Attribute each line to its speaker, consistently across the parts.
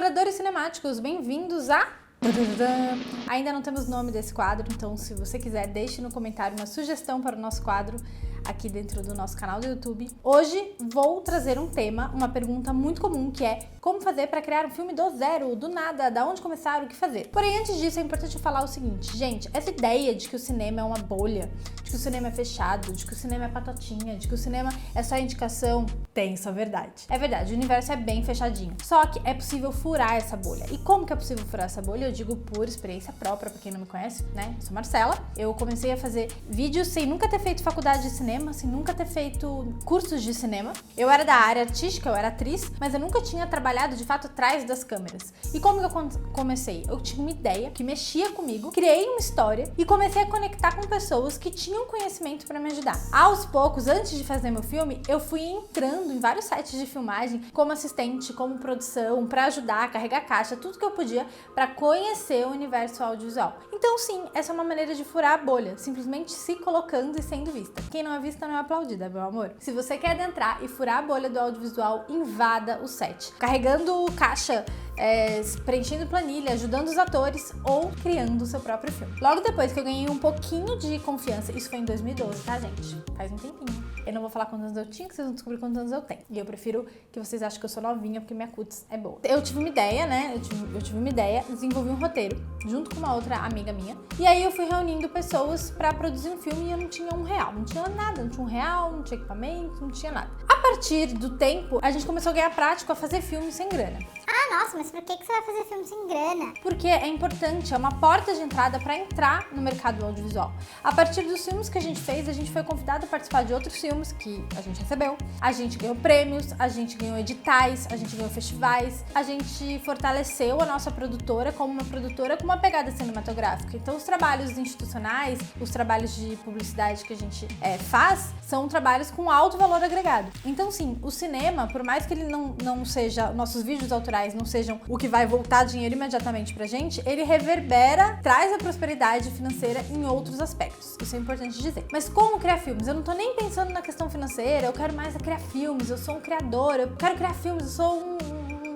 Speaker 1: exploradores cinemáticos, bem-vindos a... Ainda não temos nome desse quadro, então se você quiser, deixe no comentário uma sugestão para o nosso quadro aqui dentro do nosso canal do YouTube. Hoje vou trazer um tema, uma pergunta muito comum, que é como fazer para criar um filme do zero, do nada, da onde começar, o que fazer. Porém, antes disso, é importante falar o seguinte, gente, essa ideia de que o cinema é uma bolha, de que o cinema é fechado, de que o cinema é patotinha, de que o cinema é só indicação, tem sua verdade. É verdade, o universo é bem fechadinho. Só que é possível furar essa bolha. E como que é possível furar essa bolha? Eu digo por experiência própria, pra quem não me conhece, né? Eu sou Marcela. Eu comecei a fazer vídeos sem nunca ter feito faculdade de cinema, sem nunca ter feito cursos de cinema. Eu era da área artística, eu era atriz, mas eu nunca tinha trabalhado de fato atrás das câmeras. E como que eu comecei? Eu tinha uma ideia que mexia comigo, criei uma história e comecei a conectar com pessoas que tinham conhecimento pra me ajudar. Aos poucos, antes de fazer meu filme, eu fui entrando em vários sites de filmagem como assistente, como produção, pra ajudar, carregar caixa, tudo que eu podia pra conhecer o universo audiovisual. Então sim, essa é uma maneira de furar a bolha, simplesmente se colocando e sendo vista. Quem não é vista não é aplaudida, meu amor. Se você quer adentrar e furar a bolha do audiovisual, invada o set. Carregando caixa, preenchendo planilha, ajudando os atores ou criando o seu próprio filme. Logo depois que eu ganhei um pouquinho de confiança, isso foi em 2012, tá, gente? Faz um tempinho. Eu não vou falar quantos anos eu tinha, que vocês vão descobrir quantos anos eu tenho. E eu prefiro que vocês achem que eu sou novinha, porque minha cutis é boa. Eu tive uma ideia, né? Eu tive uma ideia, desenvolvi um roteiro, junto com uma outra amiga minha. E aí eu fui reunindo pessoas pra produzir um filme e eu não tinha R$1. Não tinha nada, não tinha R$1, não tinha equipamento, não tinha nada. A partir do tempo, a gente começou a ganhar prática a fazer filme sem grana.
Speaker 2: Ah, nossa, mas por que você vai fazer filme sem grana?
Speaker 1: Porque é importante, é uma porta de entrada para entrar no mercado audiovisual. A partir dos filmes que a gente fez, a gente foi convidado a participar de outros filmes que a gente recebeu. A gente ganhou prêmios, a gente ganhou editais, a gente ganhou festivais. A gente fortaleceu a nossa produtora como uma produtora com uma pegada cinematográfica. Então os trabalhos institucionais, os trabalhos de publicidade que a gente faz, são trabalhos com alto valor agregado. Então sim, o cinema, por mais que ele não seja, nossos vídeos autorais não sejam o que vai voltar dinheiro imediatamente pra gente, ele reverbera, traz a prosperidade financeira em outros aspectos. Isso é importante dizer. Mas como criar filmes? Eu não tô nem pensando na questão financeira, eu quero mais criar filmes, eu sou um criador, eu quero criar filmes, eu sou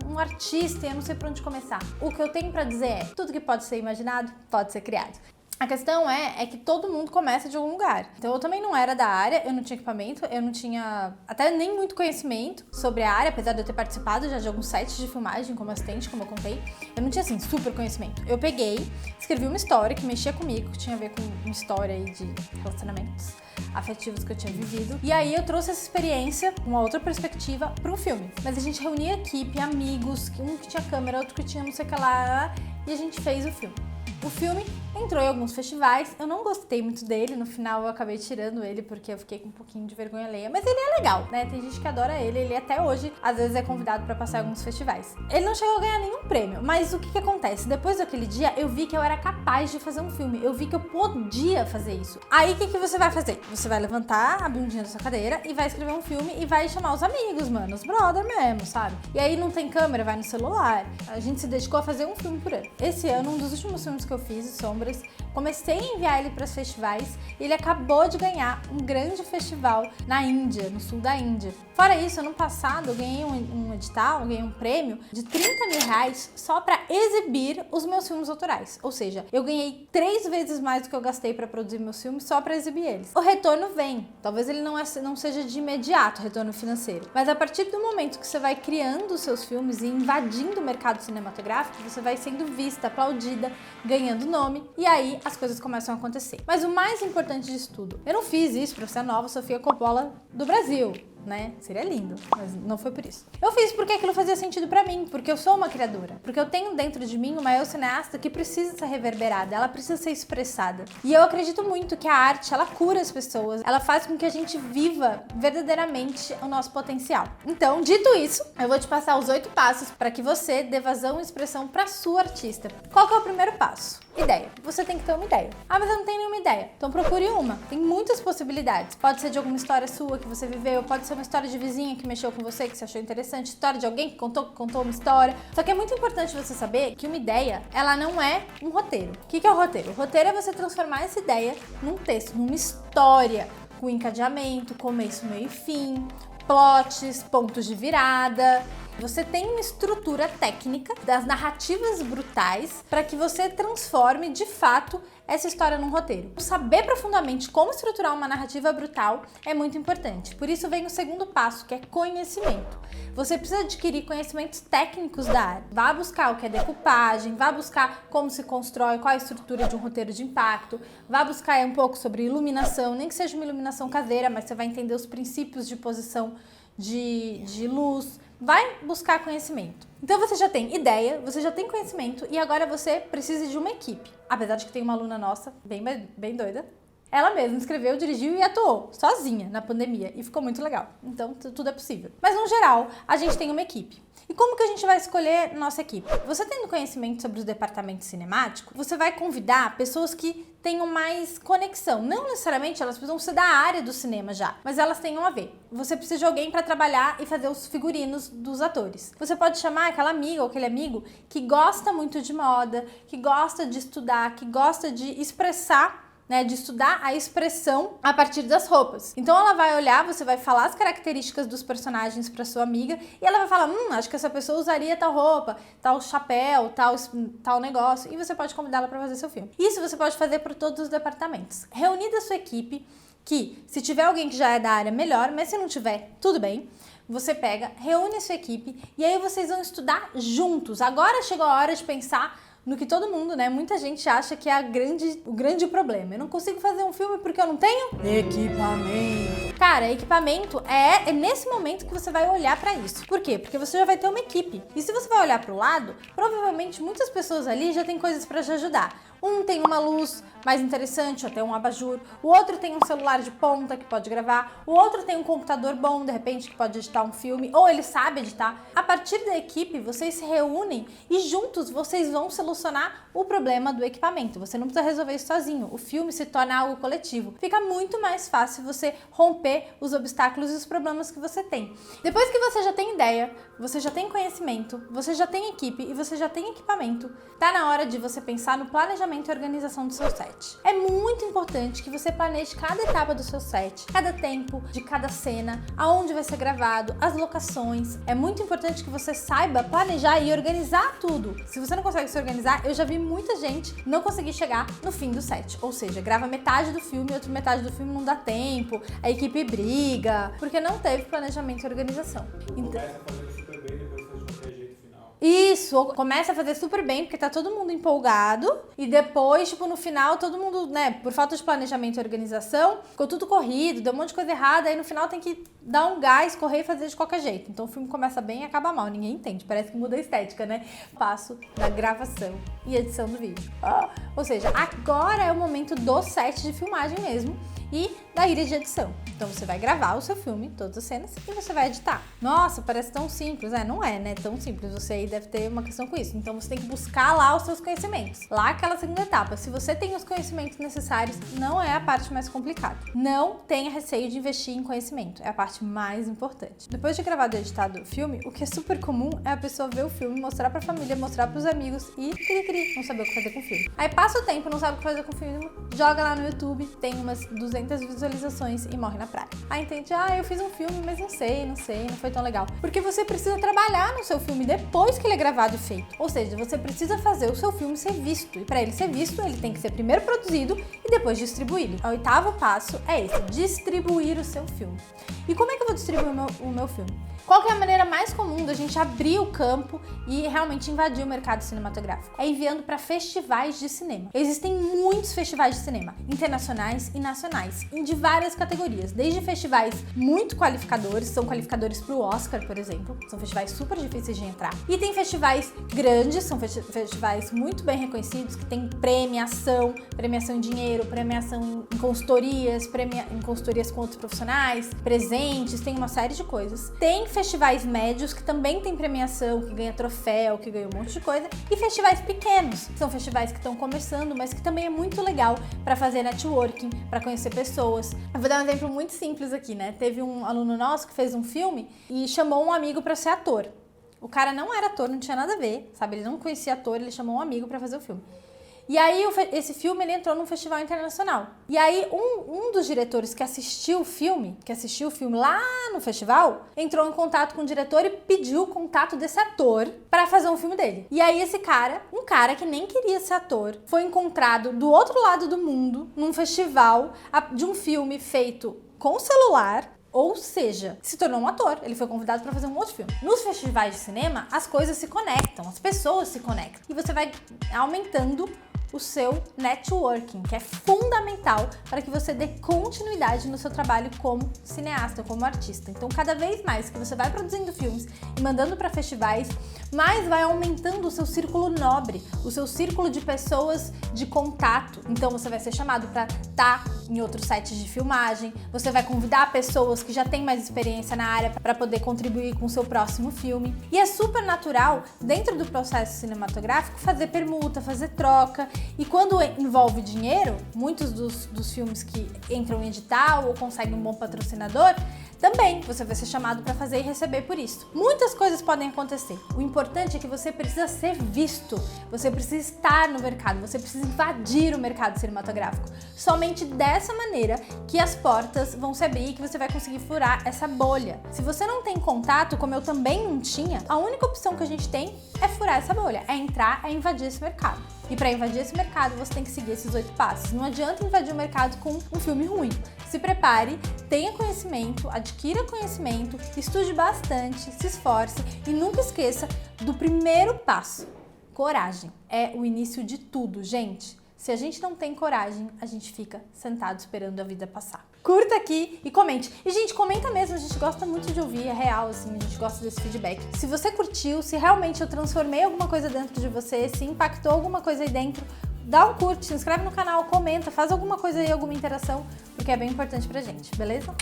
Speaker 1: um artista e eu não sei por onde começar. O que eu tenho pra dizer é, tudo que pode ser imaginado, pode ser criado. A questão é que todo mundo começa de algum lugar. Então eu também não era da área, eu não tinha equipamento, eu não tinha até nem muito conhecimento sobre a área, apesar de eu ter participado já de alguns sites de filmagem como assistente, como eu contei. Eu não tinha, assim, super conhecimento. Eu peguei, escrevi uma história que mexia comigo, que tinha a ver com uma história aí de relacionamentos afetivos que eu tinha vivido. E aí eu trouxe essa experiência, uma outra perspectiva, pro filme. Mas a gente reunia equipe, amigos, um que tinha câmera, outro que tinha não sei o que lá, e a gente fez o filme. O filme entrou em alguns festivais, eu não gostei muito dele, no final eu acabei tirando ele porque eu fiquei com um pouquinho de vergonha alheia, mas ele é legal, né? Tem gente que adora ele até hoje, às vezes é convidado pra passar em alguns festivais. Ele não chegou a ganhar nenhum prêmio, mas o que acontece? Depois daquele dia, eu vi que eu era capaz de fazer um filme, eu vi que eu podia fazer isso. Aí o que você vai fazer? Você vai levantar a bundinha da sua cadeira e vai escrever um filme e vai chamar os amigos, mano, os brother mesmo, sabe? E aí não tem câmera, vai no celular. A gente se dedicou a fazer um filme por ano. Esse ano, um dos últimos filmes que eu fiz, Sombras, comecei a enviar ele para os festivais e ele acabou de ganhar um grande festival na Índia, no sul da Índia. Fora isso, ano passado eu ganhei um edital, eu ganhei um prêmio de R$30.000 só para exibir os meus filmes autorais. Ou seja, eu ganhei 3 vezes mais do que eu gastei para produzir meus filmes só para exibir eles. O retorno vem, talvez ele não seja de imediato, retorno financeiro, mas a partir do momento que você vai criando os seus filmes e invadindo o mercado cinematográfico, você vai sendo vista, aplaudida, ganhando nome, e aí as coisas começam a acontecer. Mas o mais importante disso tudo, eu não fiz isso pra ser a nova Sofia Coppola do Brasil, né? Seria lindo, mas não foi por isso. Eu fiz porque aquilo fazia sentido pra mim, porque eu sou uma criadora, porque eu tenho dentro de mim uma eu cineasta que precisa ser reverberada, ela precisa ser expressada. E eu acredito muito que a arte, ela cura as pessoas, ela faz com que a gente viva verdadeiramente o nosso potencial. Então, dito isso, eu vou te passar os 8 passos para que você dê vazão e expressão pra sua artista. Qual que é o primeiro passo? Ideia. Você tem que ter uma ideia. Ah, mas eu não tenho nenhuma ideia. Então procure uma. Tem muitas possibilidades. Pode ser de alguma história sua que você viveu, pode ser uma história de vizinha que mexeu com você, que você achou interessante, história de alguém que contou uma história. Só que é muito importante você saber que uma ideia, ela não é um roteiro. O que é o roteiro? O roteiro é você transformar essa ideia num texto, numa história, com encadeamento, começo, meio e fim, plots, pontos de virada. Você tem uma estrutura técnica das narrativas brutais para que você transforme de fato essa história num roteiro. Saber profundamente como estruturar uma narrativa brutal é muito importante. Por isso vem o segundo passo, que é conhecimento. Você precisa adquirir conhecimentos técnicos da área. Vá buscar o que é decupagem, vá buscar como se constrói, qual é a estrutura de um roteiro de impacto, vá buscar um pouco sobre iluminação, nem que seja uma iluminação caseira, mas você vai entender os princípios de posição de luz. Vai buscar conhecimento. Então você já tem ideia, você já tem conhecimento e agora você precisa de uma equipe. Apesar de que tem uma aluna nossa, bem doida, ela mesma escreveu, dirigiu e atuou sozinha na pandemia e ficou muito legal. Então tudo é possível. Mas no geral, a gente tem uma equipe. E como que a gente vai escolher nossa equipe? Você tendo conhecimento sobre os departamentos cinemáticos, você vai convidar pessoas que tenham mais conexão. Não necessariamente elas precisam ser da área do cinema já, mas elas tenham a ver. Você precisa de alguém para trabalhar e fazer os figurinos dos atores. Você pode chamar aquela amiga ou aquele amigo que gosta muito de moda, que gosta de estudar, que gosta de expressar, de estudar a expressão a partir das roupas. Então ela vai olhar, você vai falar as características dos personagens para sua amiga e ela vai falar, acho que essa pessoa usaria tal roupa, tal chapéu, tal negócio, e você pode convidá-la para fazer seu filme. Isso você pode fazer para todos os departamentos. Reunir da sua equipe, que se tiver alguém que já é da área, melhor, mas se não tiver, tudo bem. Você pega, reúne a sua equipe e aí vocês vão estudar juntos. Agora chegou a hora de pensar no que todo mundo, muita gente acha que é o grande problema. Eu não consigo fazer um filme porque eu não tenho equipamento. Cara, equipamento é nesse momento que você vai olhar pra isso. Por quê? Porque você já vai ter uma equipe. E se você vai olhar pro lado, provavelmente muitas pessoas ali já tem coisas pra te ajudar. Um tem uma luz mais interessante, até um abajur. O outro tem um celular de ponta que pode gravar. O outro tem um computador bom, de repente, que pode editar um filme. Ou ele sabe editar. A partir da equipe, vocês se reúnem e juntos vocês vão solucionar o problema do equipamento. Você não precisa resolver isso sozinho. O filme se torna algo coletivo. Fica muito mais fácil você romper os obstáculos e os problemas que você tem. Depois que você já tem ideia, você já tem conhecimento, você já tem equipe e você já tem equipamento, tá na hora de você pensar no planejamento e organização do seu set. É muito importante que você planeje cada etapa do seu set, cada tempo de cada cena, aonde vai ser gravado, as locações. É muito importante que você saiba planejar e organizar tudo. Se você não consegue se organizar, eu já vi muita gente não conseguir chegar no fim do set. Ou seja, grava metade do filme e outra metade do filme não dá tempo, a equipe briga, porque não teve planejamento e organização. Então, isso, começa a fazer super bem, porque tá todo mundo empolgado e depois, no final, todo mundo, por falta de planejamento e organização, ficou tudo corrido, deu um monte de coisa errada, aí no final tem que dar um gás, correr e fazer de qualquer jeito. Então o filme começa bem e acaba mal, ninguém entende, parece que muda a estética, O passo da gravação e edição do vídeo. Ou seja, agora é o momento do set de filmagem mesmo e da ilha de edição. Então você vai gravar o seu filme, todas as cenas, e você vai editar. Nossa, parece tão simples. Não é, tão simples. Você aí deve ter uma questão com isso. Então você tem que buscar lá os seus conhecimentos. Lá aquela segunda etapa. Se você tem os conhecimentos necessários, não é a parte mais complicada. Não tenha receio de investir em conhecimento. É a parte mais importante. Depois de gravado e editado o filme, o que é super comum é a pessoa ver o filme, mostrar pra família, mostrar pros amigos e não saber o que fazer com o filme. Aí passa o tempo, não sabe o que fazer com o filme, joga lá no YouTube, tem umas 200 visualizações e morre na praia. Aí entende, eu fiz um filme, mas não sei, não foi tão legal. Porque você precisa trabalhar no seu filme depois que ele é gravado e feito. Ou seja, você precisa fazer o seu filme ser visto. E para ele ser visto, ele tem que ser primeiro produzido e depois distribuído. O 8º passo é esse, distribuir o seu filme. E como é que eu vou distribuir o meu filme? Qual que é a maneira mais comum da gente abrir o campo e realmente invadir o mercado cinematográfico? É enviando para festivais de cinema. Existem muitos festivais de cinema, internacionais e nacionais, de várias categorias. Desde festivais muito qualificadores, são qualificadores para o Oscar, por exemplo, são festivais super difíceis de entrar. E tem festivais grandes, são festivais muito bem reconhecidos, que tem premiação em dinheiro, premiação em consultorias, em consultorias com outros profissionais, presentes, tem uma série de coisas. Tem festivais médios que também tem premiação, que ganha troféu, que ganha um monte de coisa, e festivais pequenos, que são festivais que estão começando, mas que também é muito legal para fazer networking, para conhecer pessoas. Eu vou dar um exemplo muito simples aqui, Teve um aluno nosso que fez um filme e chamou um amigo para ser ator. O cara não era ator, não tinha nada a ver, sabe? Ele não conhecia ator, ele chamou um amigo para fazer o filme. E aí esse filme ele entrou num festival internacional. E aí um dos diretores que assistiu o filme lá no festival, entrou em contato com o diretor e pediu o contato desse ator para fazer um filme dele. E aí esse cara, um cara que nem queria ser ator, foi encontrado do outro lado do mundo, num festival de um filme feito com celular. Ou seja, se tornou um ator, ele foi convidado para fazer um outro filme. Nos festivais de cinema, as coisas se conectam, as pessoas se conectam. E você vai aumentando o seu networking, que é fundamental para que você dê continuidade no seu trabalho como cineasta, como artista. Então, cada vez mais que você vai produzindo filmes e mandando para festivais, mais vai aumentando o seu círculo nobre, o seu círculo de pessoas de contato. Então, você vai ser chamado para estar em outros sets de filmagem, você vai convidar pessoas que já têm mais experiência na área para poder contribuir com o seu próximo filme. E é super natural, dentro do processo cinematográfico, fazer permuta, fazer troca. E quando envolve dinheiro, muitos dos filmes que entram em edital ou conseguem um bom patrocinador, também você vai ser chamado para fazer e receber por isso. Muitas coisas podem acontecer. O importante é que você precisa ser visto, você precisa estar no mercado, você precisa invadir o mercado cinematográfico. Somente dessa maneira que as portas vão se abrir e que você vai conseguir furar essa bolha. Se você não tem contato, como eu também não tinha, a única opção que a gente tem é furar essa bolha, é entrar, é invadir esse mercado. E para invadir esse mercado, você tem que seguir esses 8 passos. Não adianta invadir o mercado com um filme ruim. Se prepare, tenha conhecimento, adquira conhecimento, estude bastante, se esforce e nunca esqueça do primeiro passo. Coragem é o início de tudo, gente. Se a gente não tem coragem, a gente fica sentado esperando a vida passar. Curta aqui e comente. E, gente, comenta mesmo, a gente gosta muito de ouvir, é real, assim, a gente gosta desse feedback. Se você curtiu, se realmente eu transformei alguma coisa dentro de você, se impactou alguma coisa aí dentro, dá um curte, se inscreve no canal, comenta, faz alguma coisa aí, alguma interação, porque é bem importante pra gente, beleza?